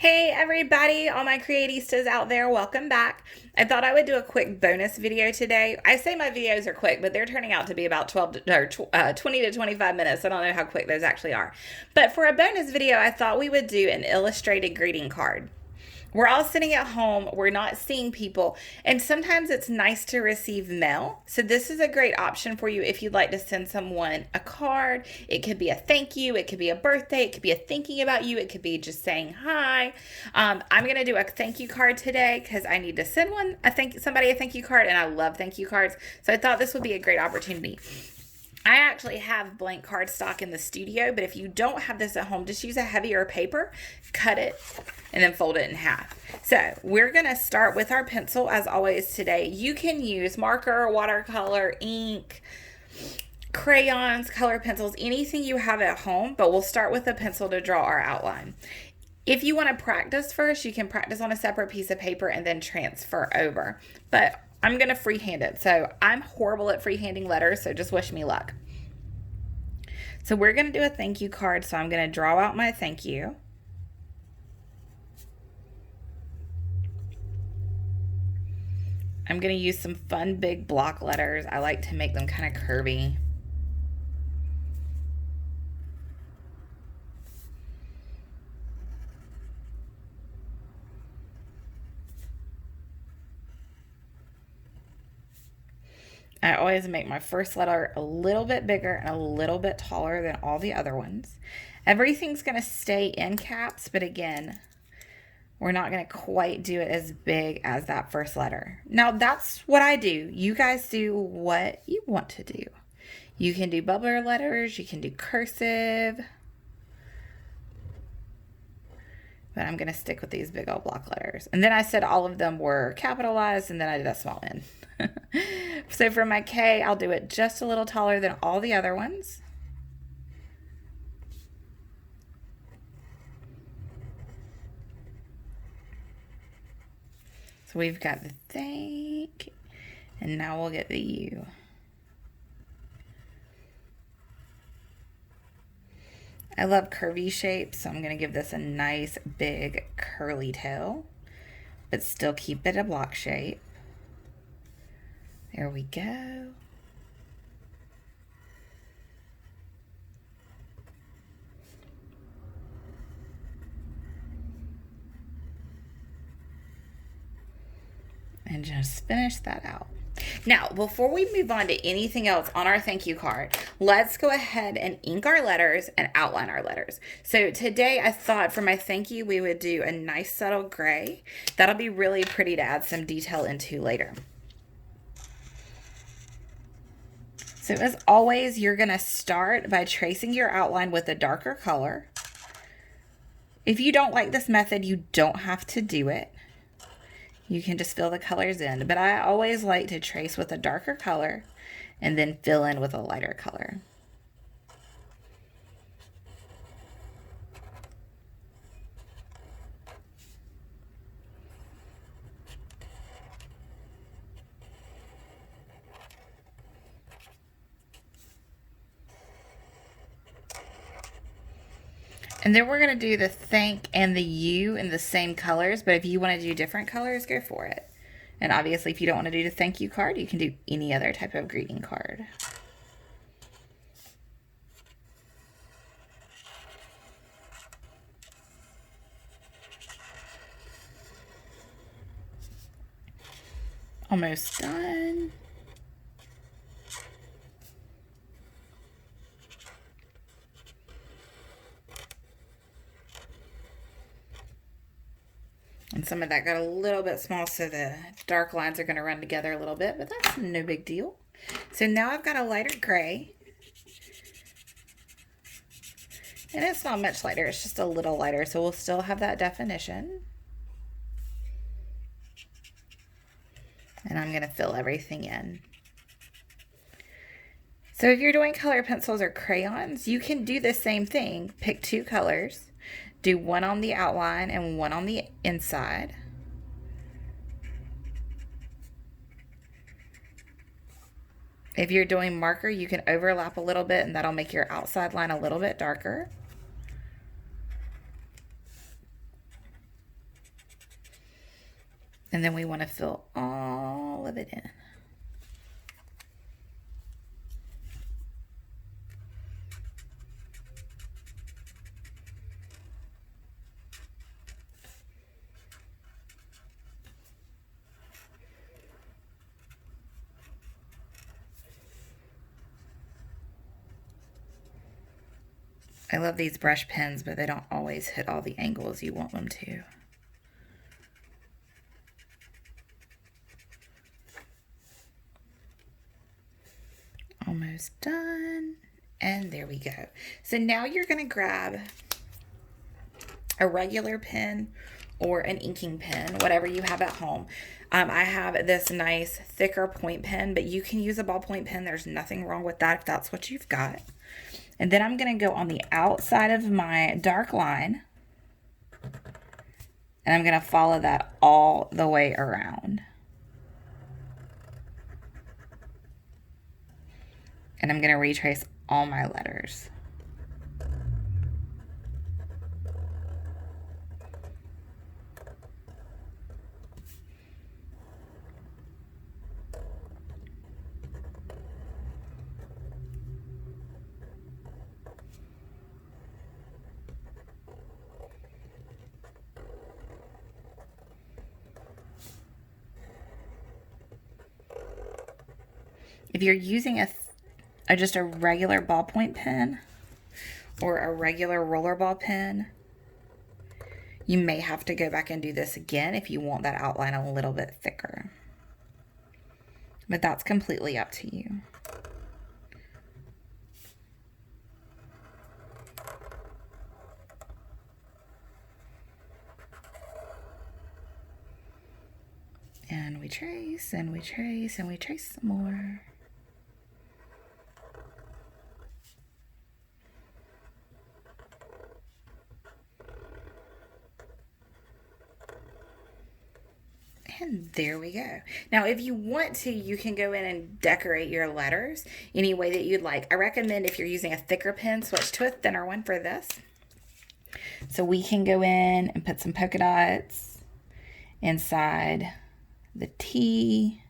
Hey everybody, all my creatistas out there, welcome back. I thought I would do a quick bonus video today. I say my videos are quick, but they're turning out to be about 20 to 25 minutes. I don't know how quick those actually are. But for a bonus video, I thought we would do an illustrated greeting card. We're all sitting at home, we're not seeing people, and sometimes it's nice to receive mail. So, this is a great option for you if you'd like to send someone a card. It could be a thank you, it could be a birthday, it could be a thinking about you, it could be just saying hi. I'm going to do a thank you card today because I need to send somebody a thank you card, and I love thank you cards. So, I thought this would be a great opportunity. I actually have blank cardstock in the studio, but if you don't have this at home, just use a heavier paper, cut it, and then fold it in half. So we're going to start with our pencil as always today. You can use marker, watercolor, ink, crayons, color pencils, anything you have at home, but we'll start with a pencil to draw our outline. If you want to practice first, you can practice on a separate piece of paper and then transfer over. But I'm going to freehand it. So I'm horrible at freehanding letters, so just wish me luck. So we're going to do a thank you card. So I'm going to draw out my thank you. I'm going to use some fun big block letters. I like to make them kind of curvy. I always make my first letter a little bit bigger and a little bit taller than all the other ones. Everything's going to stay in caps, but again, we're not going to quite do it as big as that first letter. Now, that's what I do. You guys do what you want to do. You can do bubbler letters, you can do cursive, but I'm going to stick with these big old block letters. And then I said all of them were capitalized, and then I did a small n. So for my K, I'll do it just a little taller than all the other ones. So we've got the thank, and now we'll get the U. I love curvy shapes, so I'm going to give this a nice big curly tail, but still keep it a block shape. There we go. And just finish that out. Now, before we move on to anything else on our thank you card, let's go ahead and ink our letters and outline our letters. So today I thought for my thank you, we would do a nice subtle gray. That'll be really pretty to add some detail into later. So as always, you're going to start by tracing your outline with a darker color. If you don't like this method, you don't have to do it. You can just fill the colors in, but I always like to trace with a darker color and then fill in with a lighter color. And then we're going to do the thank and the U in the same colors, but if you want to do different colors, go for it. And obviously, if you don't want to do the thank you card, you can do any other type of greeting card. Almost done. And some of that got a little bit small, so the dark lines are going to run together a little bit, but that's no big deal. So now I've got a lighter gray. And it's not much lighter, it's just a little lighter, so we'll still have that definition. And I'm going to fill everything in. So if you're doing color pencils or crayons, you can do the same thing. Pick two colors, do one on the outline and one on the inside. If you're doing marker, you can overlap a little bit and that'll make your outside line a little bit darker. And then we want to fill all of it in. I love these brush pens, but they don't always hit all the angles you want them to. Almost done. And there we go. So now you're going to grab a regular pen or an inking pen, whatever you have at home. I have this nice thicker point pen, but you can use a ballpoint pen. There's nothing wrong with that if that's what you've got. And then I'm going to go on the outside of my dark line, and I'm going to follow that all the way around. And I'm going to retrace all my letters. If you're using just a regular ballpoint pen or a regular rollerball pen, you may have to go back and do this again if you want that outline a little bit thicker. But that's completely up to you. And we trace, and we trace, and we trace some more. And there we go. Now, if you want to, you can go in and decorate your letters any way that you'd like. I recommend if you're using a thicker pen, switch to a thinner one for this. So we can go in and put some polka dots inside the T,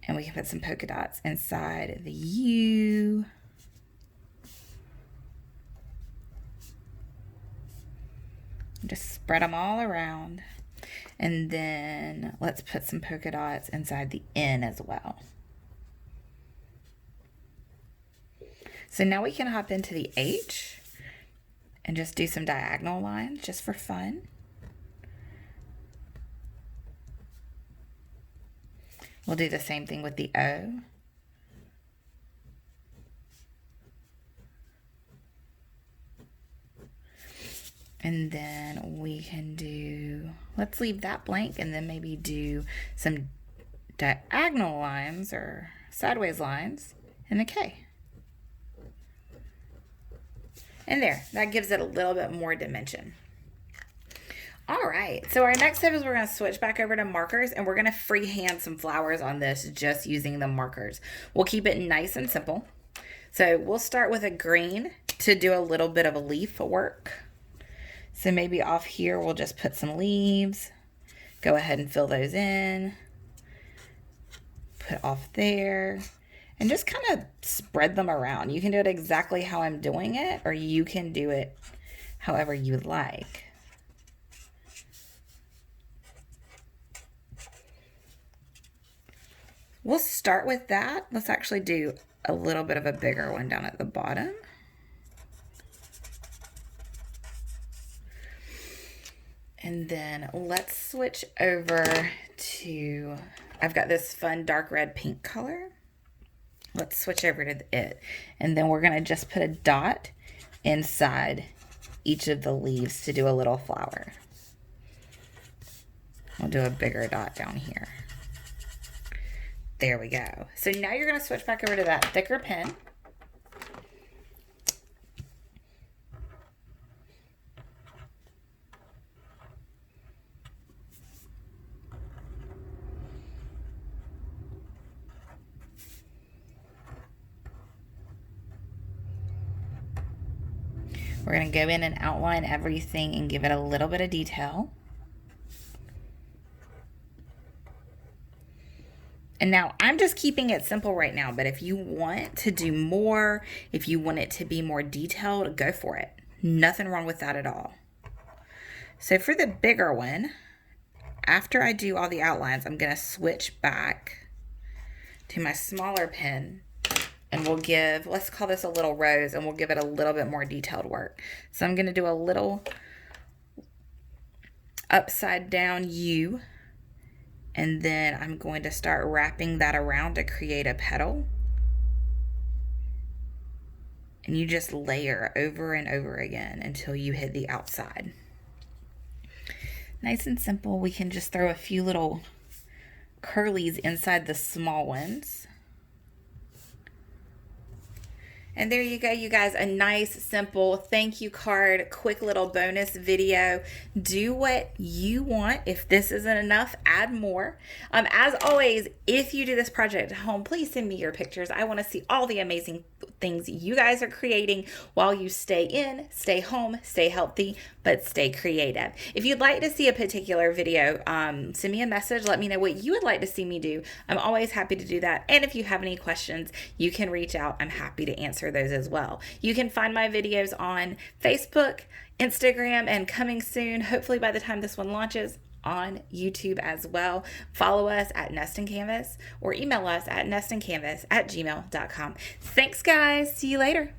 and we can put some polka dots inside the U. Just spread them all around. And then let's put some polka dots inside the N as well. So now we can hop into the H and just do some diagonal lines just for fun. We'll do the same thing with the O. And then we can do, let's leave that blank and then maybe do some diagonal lines or sideways lines in the K. And there, that gives it a little bit more dimension. All right, so our next step is we're going to switch back over to markers, and we're going to freehand some flowers on this just using the markers. We'll keep it nice and simple. So we'll start with a green to do a little bit of a leaf work. So maybe off here, we'll just put some leaves. Go ahead and fill those in. Put off there. And just kind of spread them around. You can do it exactly how I'm doing it, or you can do it however you like. We'll start with that. Let's actually do a little bit of a bigger one down at the bottom. And then let's switch over to, I've got this fun dark red pink color. Let's switch over to it. And then we're going to just put a dot inside each of the leaves to do a little flower. We'll do a bigger dot down here. There we go. So now you're going to switch back over to that thicker pen. We're going to go in and outline everything and give it a little bit of detail. And now I'm just keeping it simple right now, but if you want to do more, if you want it to be more detailed, go for it. Nothing wrong with that at all. So for the bigger one, after I do all the outlines, I'm going to switch back to my smaller pen, and we'll give, let's call this a little rose, and we'll give it a little bit more detailed work. So I'm going to do a little upside down U, and then I'm going to start wrapping that around to create a petal. And you just layer over and over again until you hit the outside. Nice and simple. We can just throw a few little curlies inside the small ones. And there you go, you guys, a nice, simple thank you card, quick little bonus video. Do what you want. If this isn't enough, add more. As always, if you do this project at home, please send me your pictures. I want to see all the amazing things you guys are creating while you stay in, stay home, stay healthy, but stay creative. If you'd like to see a particular video, send me a message. Let me know what you would like to see me do. I'm always happy to do that. And if you have any questions, you can reach out. I'm happy to answer those as well. You can find my videos on Facebook, Instagram, and coming soon, hopefully by the time this one launches, on YouTube as well. Follow us at Nest and Canvas or email us at nestandcanvas@gmail.com. Thanks, guys. See you later.